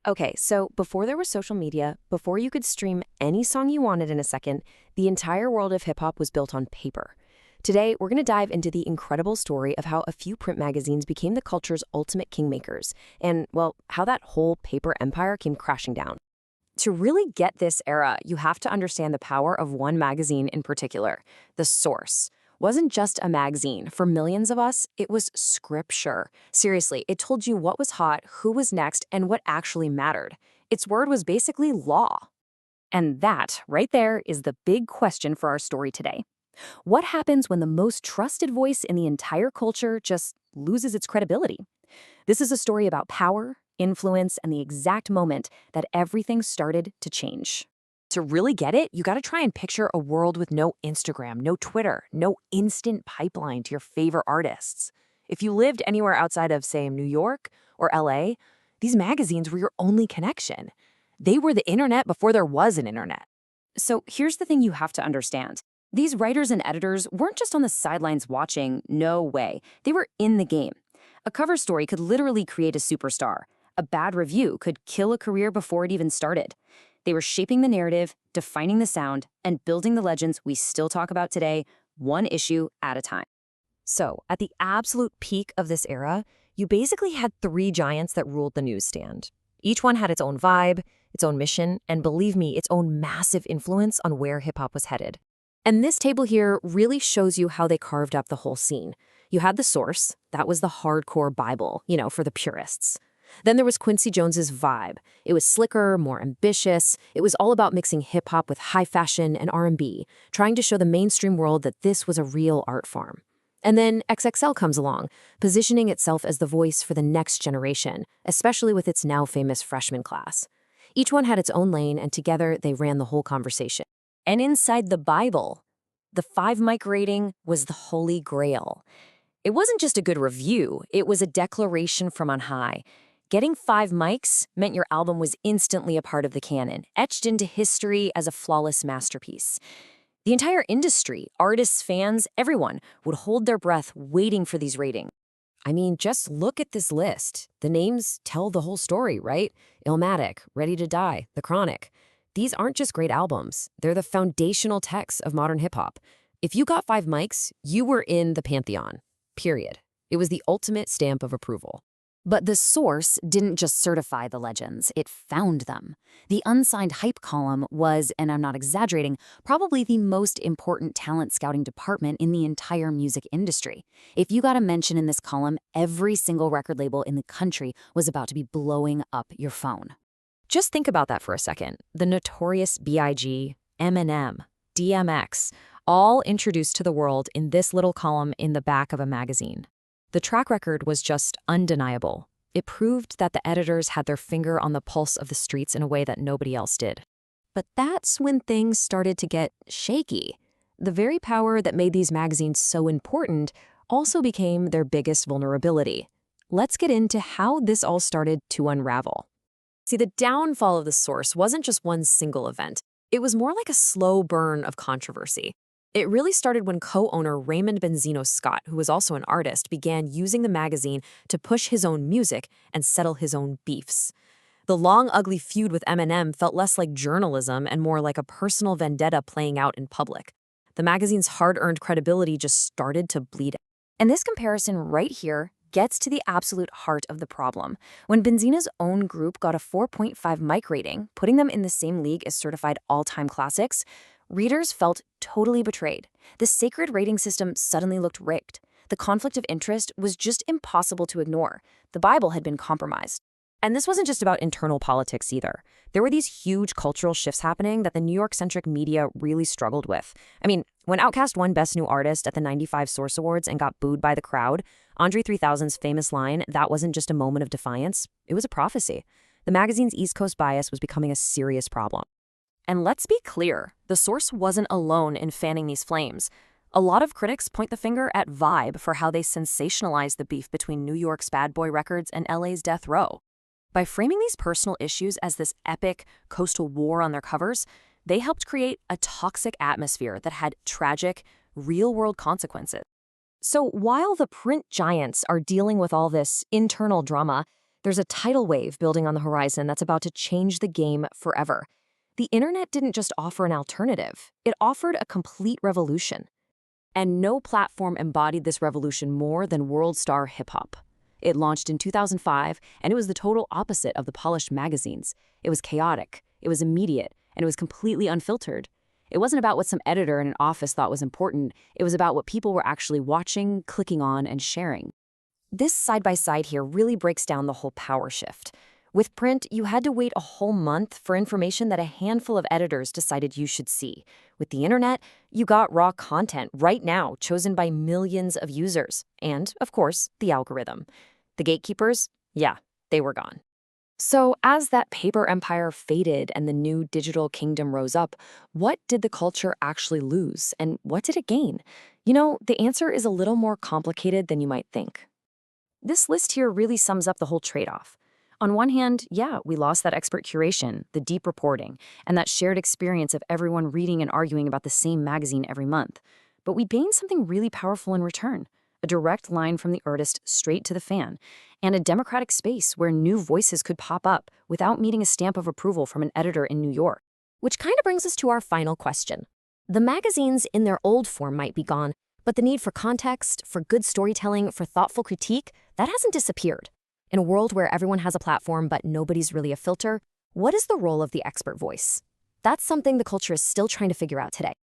Okay, so before there was social media, before you could stream any song you wanted in a second, the entire world of hip hop was built on paper. Today, we're going to dive into the incredible story of how a few print magazines became the culture's ultimate kingmakers, and, well, how that whole paper empire came crashing down. To really get this era, you have to understand the power of one magazine in particular. The Source wasn't just a magazine. For millions of us, it was scripture. Seriously, it told you what was hot, who was next, and what actually mattered. Its word was basically law. And that, right there, is the big question for our story today. What happens when the most trusted voice in the entire culture just loses its credibility? This is a story about power, influence, and the exact moment that everything started to change. To really get it, you got to try and picture a world with no Instagram, no Twitter, no instant pipeline to your favorite artists. If you lived anywhere outside of, say, New York or LA, these magazines were your only connection. They were the internet before there was an internet. So here's the thing you have to understand. These writers and editors weren't just on the sidelines watching, no way. They were in the game. A cover story could literally create a superstar. A bad review could kill a career before it even started. They were shaping the narrative, defining the sound, and building the legends we still talk about today, one issue at a time. So, at the absolute peak of this era, you basically had three giants that ruled the newsstand. Each one had its own vibe, its own mission, and believe me, its own massive influence on where hip-hop was headed. And this table here really shows you how they carved up the whole scene. You had The Source, that was the hardcore Bible, for the purists. Then there was Quincy Jones's Vibe. It was slicker, more ambitious. It was all about mixing hip-hop with high fashion and R&B, trying to show the mainstream world that this was a real art form. And then XXL comes along, positioning itself as the voice for the next generation, especially with its now famous freshman class. Each one had its own lane, and together they ran the whole conversation. And inside the Bible, the 5-mic rating was the holy grail. It wasn't just a good review, it was a declaration from on high. Getting 5 mics meant your album was instantly a part of the canon, etched into history as a flawless masterpiece. The entire industry, artists, fans, everyone would hold their breath waiting for these ratings. I mean, just look at this list. The names tell the whole story, right? Illmatic, Ready to Die, The Chronic. These aren't just great albums. They're the foundational texts of modern hip-hop. If you got 5 mics, you were in the pantheon, period. It was the ultimate stamp of approval. But The Source didn't just certify the legends, it found them. The unsigned hype column was, and I'm not exaggerating, probably the most important talent scouting department in the entire music industry. If you got a mention in this column, every single record label in the country was about to be blowing up your phone. Just think about that for a second. The notorious B.I.G., Eminem, DMX, all introduced to the world in this little column in the back of a magazine. The track record was just undeniable. It proved that the editors had their finger on the pulse of the streets in a way that nobody else did. But that's when things started to get shaky. The very power that made these magazines so important also became their biggest vulnerability. Let's get into how this all started to unravel. See, the downfall of The Source wasn't just one single event. It was more like a slow burn of controversy. It really started when co-owner Raymond Benzino Scott, who was also an artist, began using the magazine to push his own music and settle his own beefs. The long, ugly feud with Eminem felt less like journalism and more like a personal vendetta playing out in public. The magazine's hard-earned credibility just started to bleed out. And this comparison right here gets to the absolute heart of the problem. When Benzino's own group got a 4.5 mic rating, putting them in the same league as certified all-time classics, readers felt totally betrayed. The sacred rating system suddenly looked rigged. The conflict of interest was just impossible to ignore. The Bible had been compromised. And this wasn't just about internal politics either. There were these huge cultural shifts happening that the New York-centric media really struggled with. I mean, when Outkast won Best New Artist at the '95 Source Awards and got booed by the crowd, Andre 3000's famous line, "That wasn't just a moment of defiance," it was a prophecy. The magazine's East Coast bias was becoming a serious problem. And let's be clear, The Source wasn't alone in fanning these flames. A lot of critics point the finger at Vibe for how they sensationalized the beef between New York's Bad Boy Records and LA's Death Row. By framing these personal issues as this epic coastal war on their covers, they helped create a toxic atmosphere that had tragic, real-world consequences. So while the print giants are dealing with all this internal drama, There's a tidal wave building on the horizon that's about to change the game forever. The internet didn't just offer an alternative, it offered a complete revolution. And no platform embodied this revolution more than world star hip-hop. It launched in 2005, and it was the total opposite of the polished magazines. It was chaotic, it was immediate, and it was completely unfiltered. It wasn't about what some editor in an office thought was important, it was about what people were actually watching, clicking on, and sharing. This side-by-side here really breaks down the whole power shift. With print, you had to wait a whole month for information that a handful of editors decided you should see. With the internet, you got raw content right now, chosen by millions of users. And, of course, the algorithm. The gatekeepers? Yeah, they were gone. So, as that paper empire faded and the new digital kingdom rose up, what did the culture actually lose, and what did it gain? The answer is a little more complicated than you might think. This list here really sums up the whole trade-off. On one hand, yeah, we lost that expert curation, the deep reporting, and that shared experience of everyone reading and arguing about the same magazine every month. But we gained something really powerful in return. A direct line from the artist straight to the fan, and a democratic space where new voices could pop up without needing a stamp of approval from an editor in New York. Which kind of brings us to our final question. The magazines in their old form might be gone, but the need for context, for good storytelling, for thoughtful critique, that hasn't disappeared. In a world where everyone has a platform but nobody's really a filter, what is the role of the expert voice? That's something the culture is still trying to figure out today.